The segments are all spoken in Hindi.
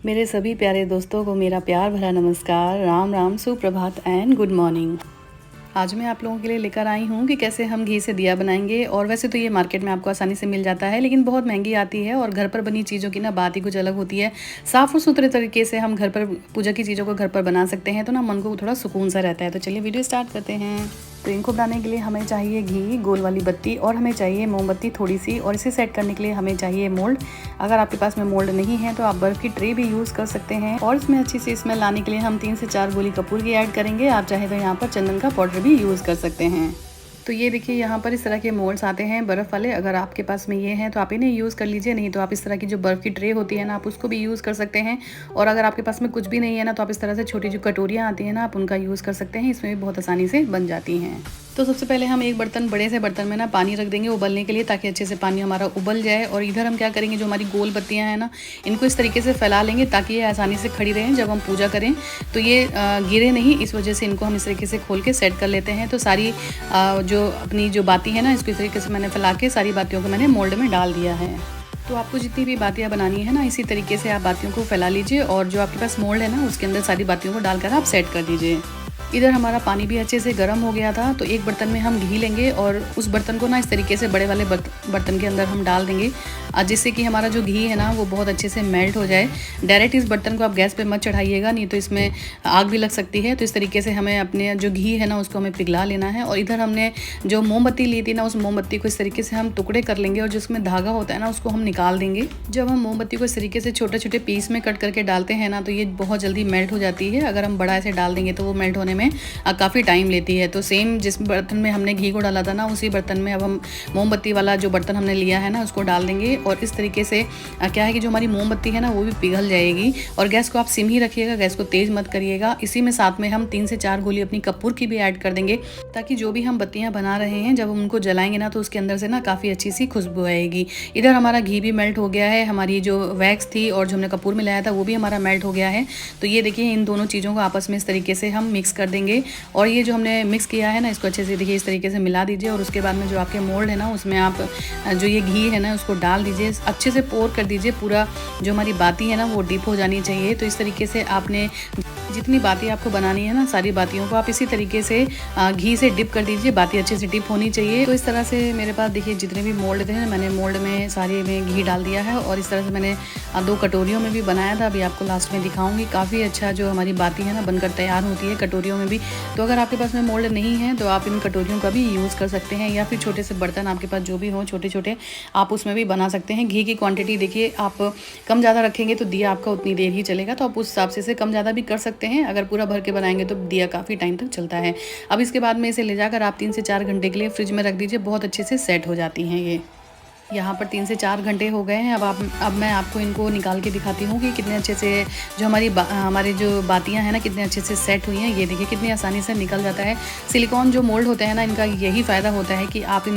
मेरे सभी प्यारे दोस्तों को मेरा प्यार भरा नमस्कार, राम राम, सुप्रभात एंड गुड मॉर्निंग। आज मैं आप लोगों के लिए लेकर आई हूँ कि कैसे हम घी से दिया बनाएंगे। और वैसे तो ये मार्केट में आपको आसानी से मिल जाता है, लेकिन बहुत महंगी आती है। और घर पर बनी चीज़ों की ना बात ही कुछ अलग होती है। साफ़ और सुथरे तरीके से हम घर पर पूजा की चीज़ों को घर पर बना सकते हैं, तो ना मन को थोड़ा सुकून सा रहता है। तो चलिए वीडियो स्टार्ट करते हैं। तो इनको बनाने के लिए हमें चाहिए घी, गोल वाली बत्ती, और हमें चाहिए मोमबत्ती थोड़ी सी, और इसे सेट करने के लिए हमें चाहिए मोल्ड। अगर आपके पास में मोल्ड नहीं है तो आप बर्फ़ की ट्रे भी यूज़ कर सकते हैं। और इसमें अच्छी सी स्मेल लाने के लिए हम 3 से 4 गोली कपूर की ऐड करेंगे। आप चाहे तो यहाँ पर चंदन का पाउडर भी यूज़ कर सकते हैं। तो ये देखिए, यहाँ पर इस तरह के मोल्ड्स आते हैं बर्फ़ वाले। अगर आपके पास में ये हैं तो आप इन्हें यूज़ कर लीजिए, नहीं तो आप इस तरह की जो बर्फ़ की ट्रे होती है ना, आप उसको भी यूज़ कर सकते हैं। और अगर आपके पास में कुछ भी नहीं है ना, तो आप इस तरह से छोटी जो कटोरियाँ आती हैं ना, आप उनका यूज़ कर सकते हैं। इसमें भी बहुत आसानी से बन जाती हैं। तो सबसे पहले हम एक बड़े से बर्तन में ना पानी रख देंगे उबलने के लिए, ताकि अच्छे से पानी हमारा उबल जाए। और इधर हम क्या करेंगे, जो हमारी गोल बत्तियां हैं ना, इनको इस तरीके से फैला लेंगे ताकि ये आसानी से खड़ी रहें जब हम पूजा करें, तो ये गिरे नहीं। इस वजह से इनको हम इस तरीके से खोल के सेट कर लेते हैं। तो सारी जो अपनी जो बाती है ना, इसको इस तरीके से मैंने फैला के सारी बातियों को मैंने मोल्ड में डाल दिया है। तो आपको जितनी भी बातियाँ बनानी है ना, इसी तरीके से आप बातियों को फैला लीजिए, और जो आपके पास मोल्ड है ना, उसके अंदर सारी बातियों को डालकर आप सेट कर दीजिए। इधर हमारा पानी भी अच्छे से गर्म हो गया था, तो एक बर्तन में हम घी लेंगे और उस बर्तन को ना इस तरीके से बड़े वाले बर्तन के अंदर हम डाल देंगे, जिससे कि हमारा जो घी है ना वो बहुत अच्छे से मेल्ट हो जाए। डायरेक्ट इस बर्तन को आप गैस पे मत चढ़ाइएगा, नहीं तो इसमें आग भी लग सकती है। तो इस तरीके से हमें अपने जो घी है ना, उसको हमें पिघला लेना है। और इधर हमने जो मोमबत्ती ली थी ना, उस मोमबत्ती को इस तरीके से हम टुकड़े कर लेंगे, और जिसमें धागा होता है ना, उसको हम निकाल देंगे। जब हम मोमबत्ती को इस तरीके से छोटे छोटे पीस में कट करके डालते हैं ना, तो ये बहुत जल्दी मेल्ट हो जाती है। अगर हम बड़ा ऐसे डाल देंगे तो वो मेल्ट होने में काफ़ी टाइम लेती है। तो सेम जिस बर्तन में हमने घी को डाला था ना, उसी बर्तन में अब हम मोमबत्ती वाला जो बर्तन हमने लिया है ना, उसको डाल देंगे। और इस तरीके से क्या है कि जो हमारी मोमबत्ती है ना, वो भी पिघल जाएगी। और गैस को आप सिम ही रखिएगा, गैस को तेज़ मत करिएगा। इसी में साथ में हम 3 से 4 गोली अपनी कपूर की भी ऐड कर देंगे, ताकि जो भी हम बत्तियां बना रहे हैं, जब हम उनको जलाएंगे ना, तो उसके अंदर से ना काफ़ी अच्छी सी खुशबू आएगी। इधर हमारा घी भी मेल्ट हो गया है, हमारी जो वैक्स थी और जो हमने कपूर में लाया था वो भी हमारा मेल्ट हो गया है। तो ये देखिए, इन दोनों चीज़ों को आपस में इस तरीके से हम मिक्स कर देंगे। और ये जो हमने मिक्स किया है ना, इसको अच्छे से देखिए इस तरीके से मिला दीजिए। और उसके बाद में जो आपके मोल्ड है ना, उसमें आप जो ये घी है ना, उसको डाल दीजिए, अच्छे से पोर कर दीजिए। पूरा जो हमारी बाती है ना, वो डीप हो जानी चाहिए। तो इस तरीके से आपने जितनी बाती आपको बनानी है ना, सारी बातियों को आप इसी तरीके से घी से डिप कर दीजिए। बाती अच्छे से डिप होनी चाहिए। तो इस तरह से मेरे पास देखिए जितने भी मोल्ड थे, मैंने मोल्ड में सारे में घी डाल दिया है। और इस तरह से मैंने 2 कटोरियों में भी बनाया था, अभी आपको लास्ट में दिखाऊंगी। काफ़ी अच्छा जो हमारी बाती है ना, बनकर तैयार होती है कटोरियों में भी। तो अगर आपके पास में मोल्ड नहीं है तो आप इन कटोरियों का भी यूज़ कर सकते हैं, या फिर छोटे से बर्तन आपके पास जो भी हो, छोटे छोटे, आप उसमें भी बना सकते हैं। घी की क्वांटिटी देखिए, आप कम ज़्यादा रखेंगे तो दिया आपका उतनी देर ही चलेगा, तो आप उस हिसाब से कम ज़्यादा भी कर सकते हैं। अगर पूरा भर के बनाएंगे तो दिया काफ़ी टाइम तक चलता है। अब इसके बाद में इसे ले जाकर आप 3 से 4 घंटे के लिए फ्रिज में रख दीजिए, बहुत अच्छे से सेट हो जाती हैं ये। यहाँ पर 3 से 4 घंटे हो गए हैं। अब मैं आपको इनको निकाल के दिखाती हूँ कि कितने अच्छे से जो हमारी जो बातियाँ हैं ना, कितने अच्छे से सेट हुई हैं। ये देखिए कितनी आसानी से निकल जाता है। सिलिकॉन जो मोल्ड होते हैं ना, इनका यही फ़ायदा होता है कि आप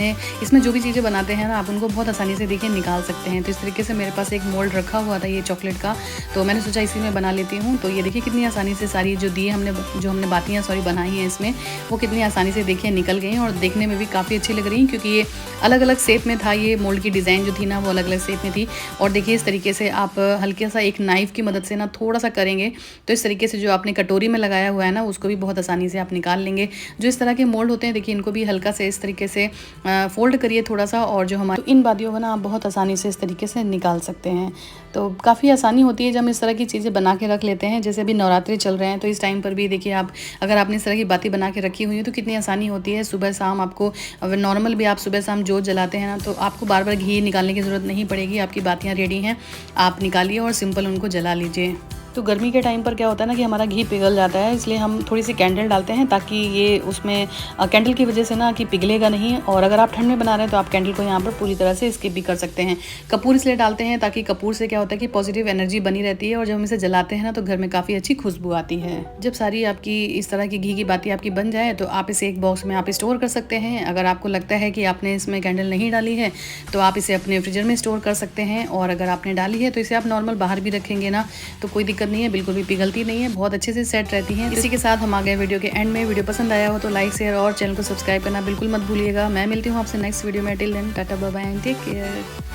इसमें जो भी चीज़ें बनाते हैं ना, आप उनको बहुत आसानी से देखिए निकाल सकते हैं। तो इस तरीके से मेरे पास एक मोल्ड रखा हुआ था ये चॉकलेट का, तो मैंने सोचा इसी में बना लेती हूँ। तो ये देखिए कितनी आसानी से सारी जो हमने बातियाँ बनाई हैं इसमें, वो कितनी आसानी से देखिए निकल गई हैं। और देखने में भी काफ़ी अच्छी लग रही हैं, क्योंकि ये अलग अलग शेप में था। ये मोल्ड की डिज़ाइन जो थी ना, वो अलग अलग शेप में थी। और देखिए इस तरीके से आप हल्के सा एक नाइफ़ की मदद से ना थोड़ा सा करेंगे, तो इस तरीके से जो आपने कटोरी में लगाया हुआ है ना, उसको भी बहुत आसानी से आप निकाल लेंगे। जो इस तरह के मोल्ड होते हैं, देखिए इनको भी हल्का से इस तरीके से फोल्ड करिए थोड़ा सा, और जो हमारे इन बातियों को ना आप बहुत आसानी से इस तरीके से निकाल सकते हैं। तो काफ़ी आसानी होती है जब हम इस तरह की चीज़ें बना के रख लेते हैं। जैसे अभी नवरात्रि चल रहे हैं, तो इस टाइम पर भी देखिए आप अगर आपने इस तरह की बाती बना के रखी हुई है, तो कितनी आसानी होती है। सुबह शाम आपको नॉर्मल भी आप सुबह शाम जोत जलाते हैं ना, तो आपको बार बार घी निकालने की ज़रूरत नहीं पड़ेगी। आपकी बातियाँ रेडी हैं, आप निकालिए और सिंपल उनको जला लीजिए। तो गर्मी के टाइम पर क्या होता है ना कि हमारा घी पिघल जाता है, इसलिए हम थोड़ी सी कैंडल डालते हैं, ताकि ये उसमें कैंडल की वजह से ना कि पिघलेगा नहीं। और अगर आप ठंड में बना रहे हैं तो आप कैंडल को यहाँ पर पूरी तरह से स्किप भी कर सकते हैं। कपूर इसलिए डालते हैं ताकि कपूर से क्या होता है कि पॉजिटिव एनर्जी बनी रहती है, और जब हम इसे जलाते हैं ना, तो घर में काफ़ी अच्छी खुशबू आती है। जब सारी आपकी इस तरह की घी की बाती आपकी बन जाए, तो आप इसे एक बॉक्स में आप स्टोर कर सकते हैं। अगर आपको लगता है कि आपने इसमें कैंडल नहीं डाली है, तो आप इसे अपने फ्रीजर में स्टोर कर सकते हैं। और अगर आपने डाली है, तो इसे आप नॉर्मल बाहर भी रखेंगे ना, तो कोई दिक्कत नहीं है, बिल्कुल भी पिघलती नहीं है, बहुत अच्छे से सेट रहती हैं। इसी के साथ हम आ गए वीडियो के एंड में। वीडियो पसंद आया हो तो लाइक, शेयर और चैनल को सब्सक्राइब करना बिल्कुल मत भूलिएगा। मैं मिलती हूँ आपसे नेक्स्ट वीडियो में। Till then tata bye bye and take care.